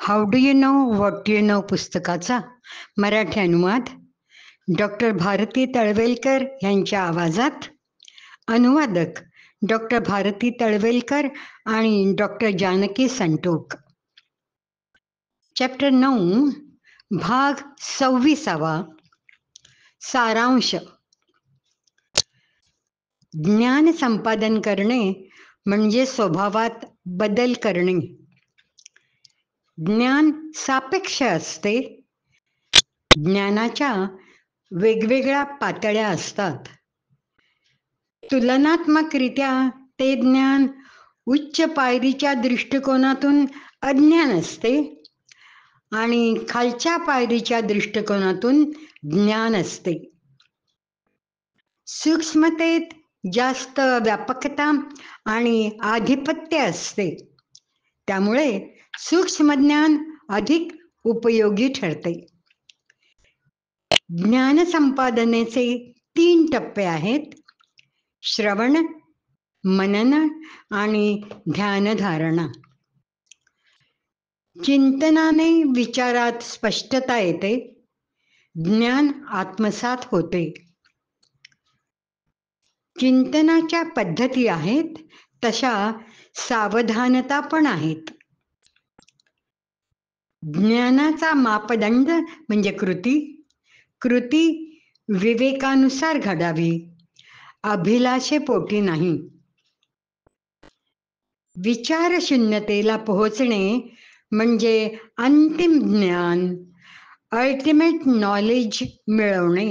How do you know what you know पुस्तकाचा मराठी अनुवाद doctor Bharti तळवेलकर यांच्या आवाजात. अनुवादक डॉक्टर भारती तळवेलकर आणि डॉक्टर जानकी संटोक. चॅप्टर 9 भाग 26. सारांश. ज्ञान संपादन करणे म्हणजे स्वभावात बदल करणे. ज्ञान सापेक्ष असते. ज्ञानाच्या वेगवेगळ्या पातळ्या असतात. तुलनात्मकरित्या ते ज्ञान उच्च पायरीच्या दृष्टिकोनातून अज्ञान असते आणि खालच्या पायरीच्या दृष्टिकोनातून ज्ञान असते. सूक्ष्मतेत जास्त व्यापकता आणि आधिपत्य असते. त्यामुळे सूक्ष्मज्ञान अधिक उपयोगी ठरते. ज्ञान संपादनेचे 3 टप्पे आहेत: श्रवण, मनन आणि ध्यानधारणा. चिंतनाने विचारात स्पष्टता येते, ज्ञान आत्मसात होते. चिंतनाच्या पद्धती आहेत, तशा सावधानता पण आहेत. ज्ञानाचा मापदंड म्हणजे कृती. कृती विवेकानुसार घडावी, अभिलाषेपोटी नाही. विचारशून्यतेला पोहोचणे म्हणजे अंतिम ज्ञान, अल्टिमेट नॉलेज मिळवणे.